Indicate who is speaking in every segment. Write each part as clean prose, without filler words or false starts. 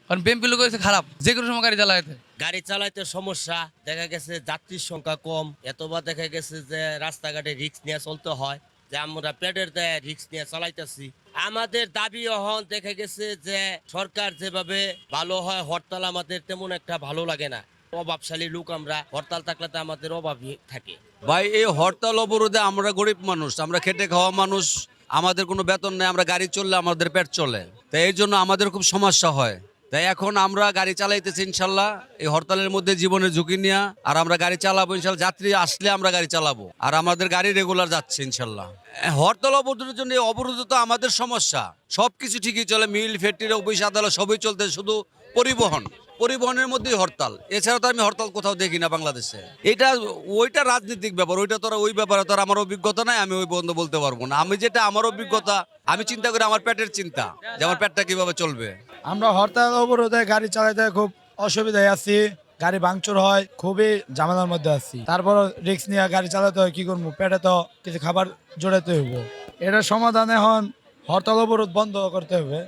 Speaker 1: কারণ বিএনপি লোক হয়েছে খারাপ, যে কোনো সময় গাড়ি চালাইতে।
Speaker 2: গাড়ি চালাইতে সমস্যা, দেখা গেছে যাত্রীর সংখ্যা কম, এতবার দেখা গেছে যে রাস্তাঘাটে রিস্ক নিয়ে চলতে হয়, যে আমরা পেটের দায়ে রিস্ক নিয়ে চালাইতেছি। আমাদের দাবি হন দেখা গেছে যে সরকার যেভাবে ভালো হয়, হরতাল আমাদের তেমন একটা ভালো লাগে না। অভাবশালী লোক আমরা, হরতাল থাকলে তো আমাদের অভাবই থাকে।
Speaker 3: ভাই এই হরতাল অবরোধে আমরা গরিব মানুষ, আমরা খেটে খাওয়া মানুষ, আমাদের কোনো বেতন নেই, আমরা গাড়ি চললে আমাদের পেট চলে, তাই এই জন্য আমাদের খুব সমস্যা হয়। তাই এখন আমরা গাড়ি চালাইতেছি ইনশাল্লাহ এই হরতালের মধ্যে জীবনের ঝুঁকি নিয়ে, আর আমরা গাড়ি চালাবো ইনশাল্লাহ। যাত্রী আসলে আমরা গাড়ি চালাবো, আর আমাদের গাড়ি রেগুলার যাচ্ছে ইনশাল্লাহ। হরতাল অবরোধের জন্য এই অবরোধ তো আমাদের সমস্যা। সবকিছু ঠিকই চলে, মিল ফ্যাক্টরি অফিস আদালত সবই চলতে, শুধু পরিবহনের মধ্যেই হরতাল, এছাড়া তো আমি হরতাল কোথাও দেখি না বাংলাদেশে। এটা ওইটা রাজনৈতিক ব্যাপার, ওইটা তোরা ওই ব্যাপারে তোর আমার অভিজ্ঞতা নাই, আমি ওই বন্ধ বলতে পারবো না। আমি যেটা আমার অভিজ্ঞতা, আমি চিন্তা করি আমার পেটের চিন্তা, যে আমার পেটটা কিভাবে চলবে।
Speaker 4: আমরা হরতাল অবরোধে গাড়ি চালাতে খুব অসুবিধায় আছি, গাড়ি ভাঙচুর হয়, খুবই ঝামেলার মধ্যে আছি। তারপর রিস্ক নিয়ে গাড়ি চালাতে হয়, কি করবো, পেটে তো কিছু খাবার জোড়াতে হইব। এটার সমাধান এখন হরতাল অবরোধ বন্ধ করতে হবে,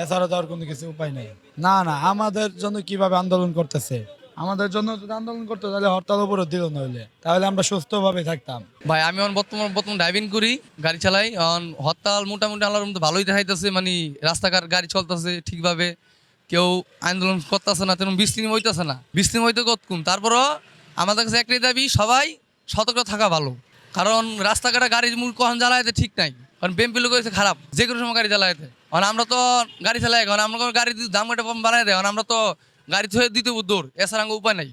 Speaker 4: এছাড়া তো আর কোনো কিছু উপায় নেই। না না, আমাদের জন্য কিভাবে আন্দোলন করতেছে, আমাদের জন্য যদি আন্দোলন করতে তাহলে হরতাল অবরোধ দিল নইলে, তাহলে আমরা সুস্থভাবে থাকতাম।
Speaker 1: ভাই আমি এখন বর্তমান ড্রাইভিং করি, গাড়ি চালাই। এখন হরতাল মোটামুটি আল্লাহর মতো ভালোই দেখাইতেছে, মানে রাস্তাঘাট গাড়ি চলতেছে ঠিকভাবে, কেউ আন্দোলন করতেছে না, তেমন বিশৃঙ্খল হইতেছে না, বিশৃঙ্খল হইতে কতক্ষণ। তারপরও আমাদের কাছে একটাই দাবি, সবাই সতর্ক থাকা ভালো। কারণ রাস্তাঘাটে গাড়ির মূল কখন চালাইতে ঠিক নাই, কারণ বিএনপি লোক হয়েছে খারাপ, যে কোনো সময় গাড়ি চালাইতে। কারণ আমরা তো গাড়ি চালাই, কারণ আমরা গাড়ি দাম কাটে বানাই দেয়, কারণ আমরা তো গাড়ি থয়ে দিতে দৌড়, এছাড়া উপায় নাই।